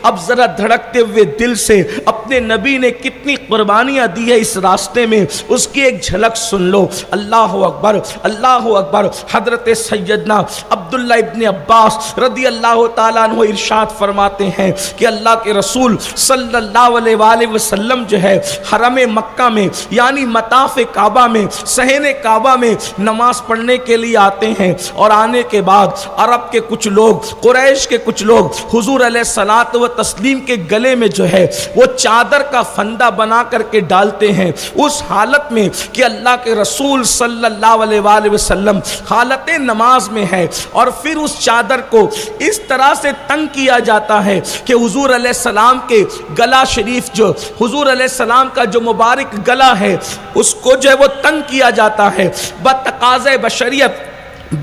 اب ذرا دھڑکتے ہوئے دل سے اپنے نبی نے کتنی قربانیاں دی ہے اس راستے میں، اس کی ایک جھلک سن لو۔ اللہ اکبر، اللہ اکبر۔ حضرت سیدنا عبداللہ ابن عباس رضی اللہ تعالیٰ عنہ ارشاد فرماتے ہیں کہ اللہ کے رسول صلی اللہ علیہ وآلہ وسلم جو ہے حرم مکہ میں یعنی مطاف کعبہ میں صحن کعبہ میں نماز پڑھنے کے لیے آتے ہیں، اور آنے کے بعد عرب کے کچھ لوگ، قریش کے کچھ لوگ حضور علیہ الصلوۃ والتسلیم کے گلے میں جو ہے وہ چادر کا پھندا بنا کر کے ڈالتے ہیں، اس حالت میں کہ اللہ کے رسول صلی اللہ علیہ وآلہ وسلم حالت نماز میں ہے، اور پھر اس چادر کو اس طرح سے تنگ کیا جاتا ہے کہ حضور علیہ السلام کے گلا شریف، جو حضور علیہ السلام کا جو مبارک گلا ہے اس کو جو ہے وہ تنگ کیا جاتا ہے، بتقاضۂ بشریت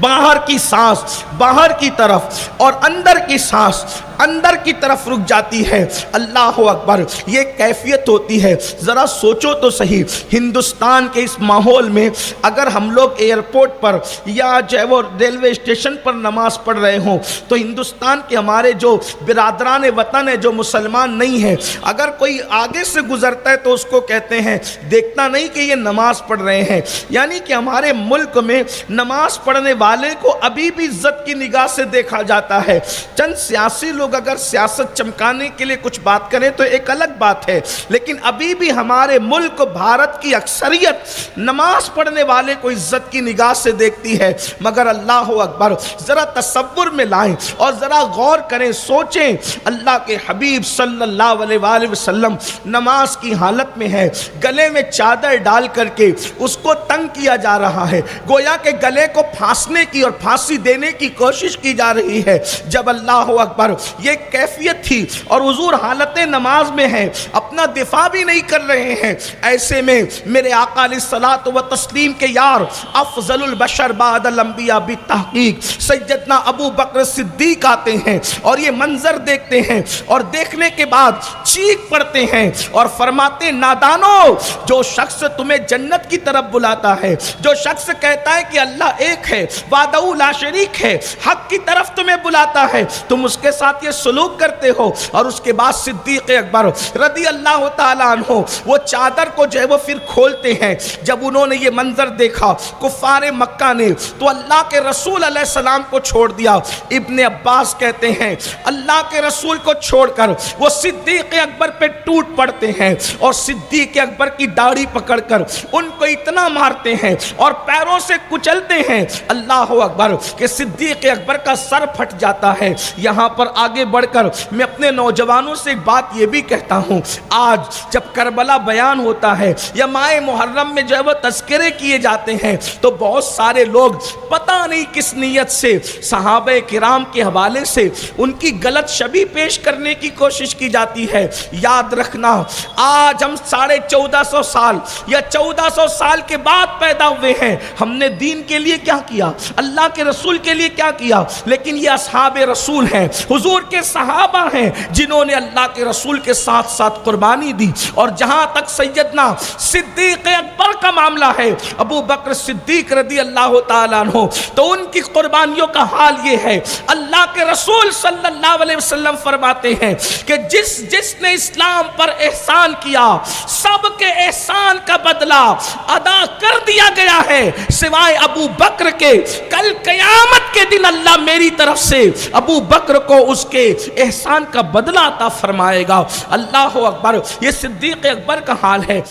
باہر کی سانس باہر کی طرف اور اندر کی سانس اندر کی طرف رک جاتی ہے۔ اللہ اکبر، یہ کیفیت ہوتی ہے۔ ذرا سوچو تو صحیح، ہندوستان کے اس ماحول میں اگر ہم لوگ ایئرپورٹ پر یا جو ہے وہ ریلوے اسٹیشن پر نماز پڑھ رہے ہوں تو ہندوستان کے ہمارے جو برادران وطن ہیں جو مسلمان نہیں ہیں، اگر کوئی آگے سے گزرتا ہے تو اس کو کہتے ہیں دیکھنا نہیں کہ یہ نماز پڑھ رہے ہیں، یعنی کہ ہمارے ملک میں نماز پڑھنے والے کو ابھی بھی عزت کی نگاہ سے دیکھا جاتا ہے۔ چند سیاسی لوگ اگر سیاست چمکانے کے لیے کچھ بات کریں تو ایک الگ بات ہے، لیکن ابھی بھی ہمارے ملک بھارت کی اکثریت نماز پڑھنے والے کو عزت کی نگاہ سے دیکھتی ہے۔ مگر اللہ اکبر، ذرا تصور میں لائیں اور ذرا غور کریں، سوچیں، اللہ کے حبیب صلی اللہ علیہ وآلہ وسلم نماز کی حالت میں ہے، گلے میں چادر ڈال کر کے اس کو تنگ کیا جا رہا ہے، گویا کہ گلے کو پھانسنے کی اور پھانسی دینے کی کوشش کی جا رہی ہے۔ جب اللہ اکبر یہ کیفیت تھی اور حضور حالت نماز میں ہے، اپنا دفاع بھی نہیں کر رہے ہیں، ایسے میں میرے آقا علیہ الصلوۃ والتسلیم کے یار افضل البشر بعد الانبیاء بالتحقیق سیدنا ابو بکر صدیق آتے ہیں اور یہ منظر دیکھتے ہیں، اور دیکھنے کے بعد چیخ پڑتے ہیں اور فرماتے نادانو، جو شخص تمہیں جنت کی طرف بلاتا ہے، جو شخص کہتا ہے کہ اللہ ایک ہے، وحدہ لا شریک ہے، حق کی طرف تمہیں بلاتا ہے، تم اس کے ساتھ یہ سلوک کرتے ہو۔ اور اس کے بعد صدیق اکبر رضی اللہ تعالیٰ عنہ وہ چادر کو جو ہے وہ پھر کھولتے ہیں۔ جب انہوں نے یہ منظر دیکھا کفار مکہ نے تو اللہ کے رسول علیہ السلام کو چھوڑ دیا۔ ابن عباس کہتے ہیں اللہ کے رسول کو چھوڑ کر وہ صدیق اکبر پہ ٹوٹ پڑتے ہیں اور صدیق اکبر کی داڑھی پکڑ کر ان کو اتنا مارتے ہیں اور پیروں سے کچلتے ہیں، اللہ اکبر، کہ صدیق اکبر کا سر پھٹ جاتا ہے۔ یہاں پر آگے بڑھ کر میں اپنے نوجوانوں سے ایک بات یہ بھی کہتا ہوں، آج جب کربلا بیان ہوتا ہے یا ماہ محرم میں جو ہے وہ تذکرے کیے جاتے ہیں تو بہت سارے لوگ پتہ نہیں کس نیت سے صحابہ کرام کے حوالے سے ان کی غلط شبیہ پیش کرنے کی کوشش کی جاتی ہے۔ یاد رکھنا، آج ہم 1450 سال یا 1400 سال کے بعد پیدا ہوئے ہیں، ہم نے دین کے لیے کیا کیا، اللہ کے رسول کے لیے کیا کیا، لیکن یہ اصحاب رسول ہیں، حضور کے صحابہ ہیں جنہوں نے اللہ کے رسول کے ساتھ ساتھ قربانی دی۔ اور جہاں تک سیدنا صدیق اکبر کا معاملہ ہے، ابو بکر صدیق رضی اللہ تعالیٰ عنہ، تو ان کی قربانیوں کا حال یہ ہے، اللہ کے رسول صلی اللہ علیہ وسلم فرماتے ہیں کہ جس نے اسلام پر احسان کیا سب کے احسان کا بدلہ ادا کر دیا گیا ہے سوائے ابو بکر کے۔ کل قیامت کے دن اللہ میری طرف سے ابو بکر کو اس کے احسان کا بدلہ عطا فرمائے گا۔ اللہ اکبر، یہ صدیق اکبر کا حال ہے۔